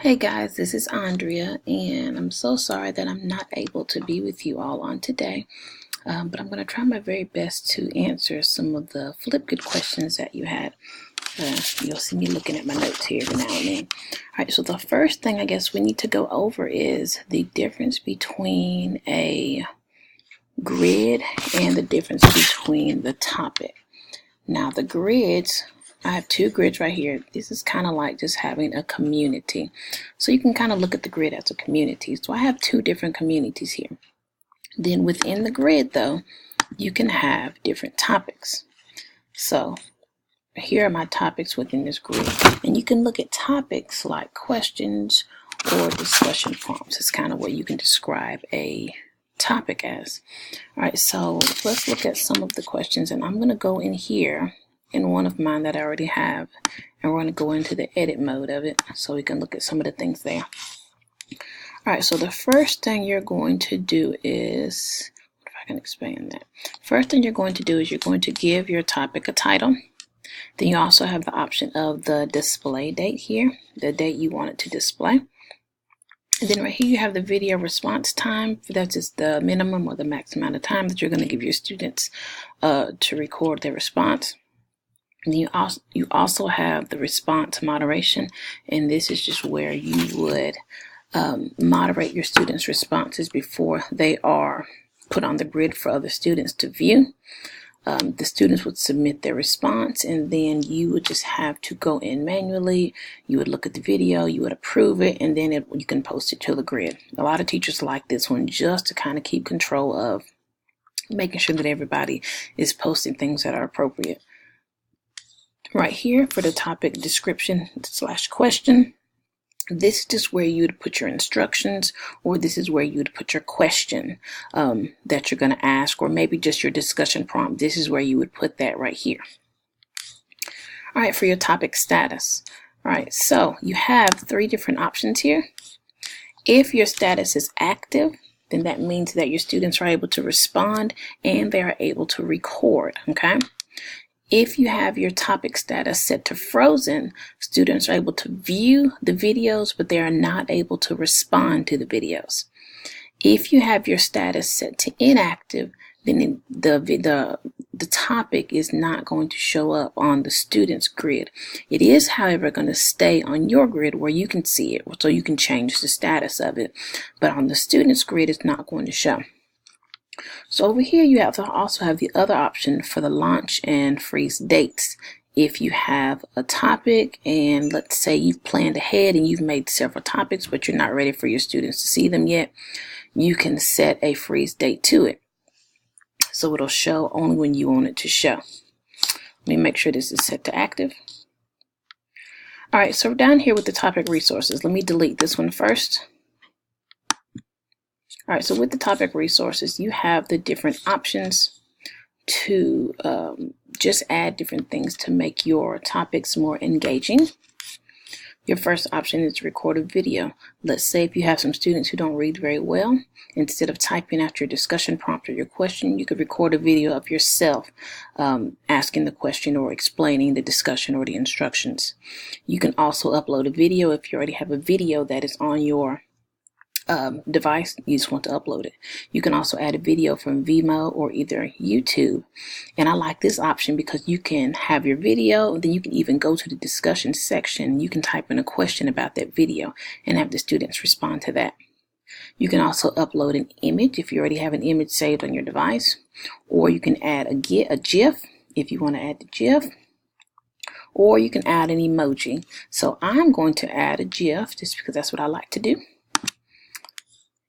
Hey guys, this is Andrea, and I'm so sorry that I'm not able to be with you all on today, but I'm going to try my very best to answer some of the Flipgrid questions that you had. You'll see me looking at my notes here every now and then. All right, so the first thing I guess we need to go over is the difference between a grid and the difference between the topic. Now the grids, I have two grids right here. This is kind of like just having a community. So you can kind of look at the grid as a community. So I have two different communities here. Then within the grid though, you can have different topics. So here are my topics within this grid. And you can look at topics like questions or discussion prompts. It's kind of what you can describe a topic as. All right, so let's look at some of the questions, and I'm going to go in here in one of mine that I already have, and we're going to go into the edit mode of it so we can look at some of the things there. All right, so the first thing you're going to do is, if I can expand that, first thing you're going to do is you're going to give your topic a title. Then you also have the option of the display date here, the date you want it to display. And then right here you have the video response time. That's just the minimum or the max amount of time that you're going to give your students to record their response. And then you also have the response moderation, and this is just where you would moderate your students' responses before they are put on the grid for other students to view. The students would submit their response, and then you would just have to go in manually. You would look at the video, you would approve it, and then you can post it to the grid. A lot of teachers like this one just to kind of keep control of making sure that everybody is posting things that are appropriate. Right here for the topic description / question, this is just where you would put your instructions, or this is where you would put your question that you're going to ask, or maybe just your discussion prompt. This is where you would put that right here. All right, for your topic status. All right, so you have three different options here. If your status is active, then that means that your students are able to respond and they are able to record, okay? If you have your topic status set to frozen, students are able to view the videos, but they are not able to respond to the videos. If you have your status set to inactive, then the topic is not going to show up on the student's grid. It is, however, going to stay on your grid where you can see it, so you can change the status of it. But on the student's grid, it's not going to show. So over here you have to also have the other option for the launch and freeze dates. If you have a topic and let's say you've planned ahead and you've made several topics but you're not ready for your students to see them yet, you can set a freeze date to it. So it'll show only when you want it to show. Let me make sure this is set to active. All right, so down here with the topic resources, let me delete this one first. All right, so with the topic resources, you have the different options to just add different things to make your topics more engaging. Your first option is to record a video. Let's say if you have some students who don't read very well, instead of typing out your discussion prompt or your question, you could record a video of yourself asking the question or explaining the discussion or the instructions. You can also upload a video if you already have a video that is on your device, you just want to upload it. You can also add a video from Vimeo or either YouTube. And I like this option because you can have your video, and then you can even go to the discussion section. You can type in a question about that video and have the students respond to that. You can also upload an image if you already have an image saved on your device, or you can add a GIF if you want to add the GIF, or you can add an emoji. So I'm going to add a GIF just because that's what I like to do.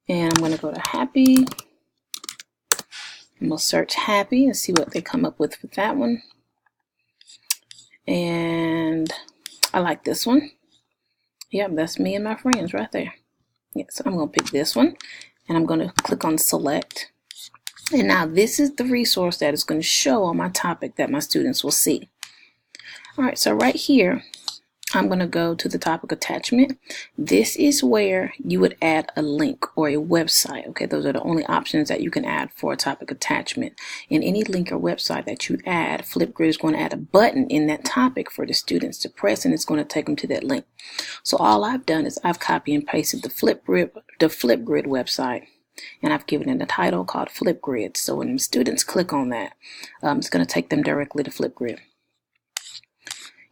And I'm going to go to happy. And we'll search happy and see what they come up with that one. And I like this one. Yep, that's me and my friends right there. Yeah, so I'm going to pick this one. And I'm going to click on select. And now this is the resource that is going to show on my topic that my students will see. All right, so right here, I'm going to go to the topic attachment. This is where you would add a link or a website. Okay, those are the only options that you can add for a topic attachment. In any link or website that you add, Flipgrid is going to add a button in that topic for the students to press, and it's going to take them to that link. So all I've done is I've copied and pasted the Flipgrid website, and I've given it a title called Flipgrid. So when students click on that, it's going to take them directly to Flipgrid.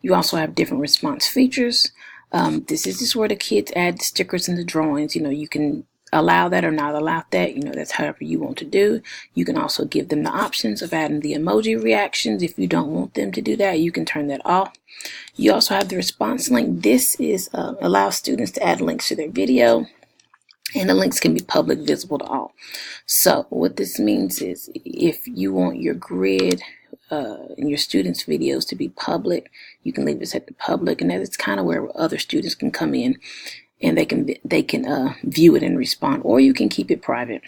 You also have different response features. This is where the kids add the stickers and the drawings. You can allow that or not allow that. That's however you want to do. You can also give them the options of adding the emoji reactions. If you don't want them to do that, you can turn that off. You also have the response link. This is allows students to add links to their video, and the links can be public, visible to all. So what this means is if you want your grid and your students' videos to be public, you can leave this at the public, and that is kind of where other students can come in and they can view it and respond, or you can keep it private.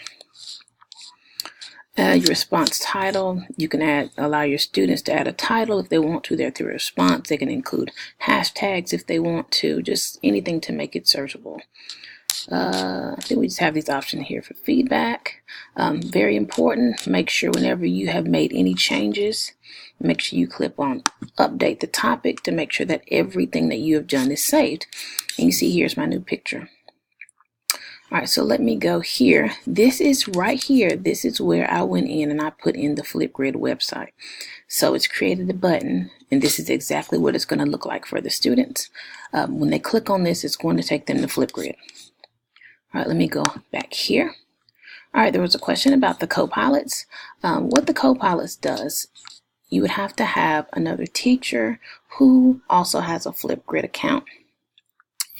Your response title, you can allow your students to add a title if they want to there through a response. They can include hashtags if they want to, just anything to make it searchable. I think we just have these options here for feedback. Very important, make sure whenever you have made any changes, make sure you click on update the topic to make sure that everything that you have done is saved. And you see here's my new picture. Alright, so let me go here. This is right here. This is where I went in and I put in the Flipgrid website. So it's created a button, and this is exactly what it's going to look like for the students. When they click on this, it's going to take them to Flipgrid. All right, let me go back here. All right, there was a question about the co-pilots. What the co-pilots does, you would have to have another teacher who also has a Flipgrid account.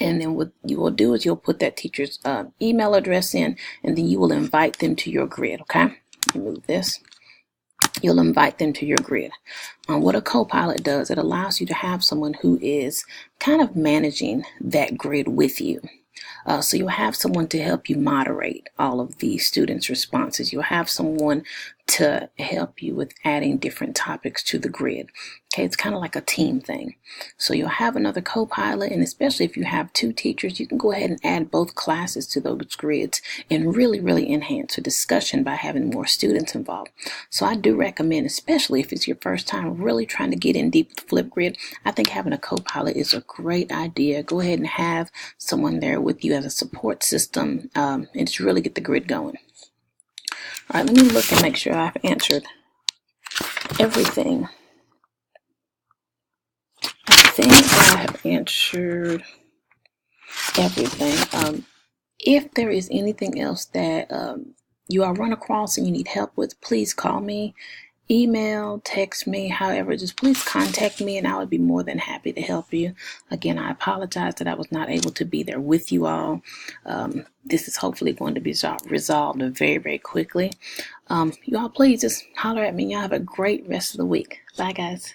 And then what you will do is you'll put that teacher's email address in, and then you will invite them to your grid, okay? Remove this. You'll invite them to your grid. What a co-pilot does, it allows you to have someone who is kind of managing that grid with you. So you'll have someone to help you moderate all of the students' responses. You'll have someone to help you with adding different topics to the grid. Okay, it's kind of like a team thing. So you'll have another co-pilot, and especially if you have two teachers, you can go ahead and add both classes to those grids and really enhance the discussion by having more students involved. So I do recommend, especially if it's your first time really trying to get in deep with Flipgrid, I think having a co-pilot is a great idea. Go ahead and have someone there with you as a support system and just really get the grid going. All right, let me look and make sure I've answered everything. I think I have answered everything. If there is anything else that you are run across and you need help with, please call me, email, text me, however, just please contact me and I would be more than happy to help you. Again, I apologize that I was not able to be there with you all. This is hopefully going to be resolved very quickly. You all please just holler at me. Y'all have a great rest of the week. Bye guys.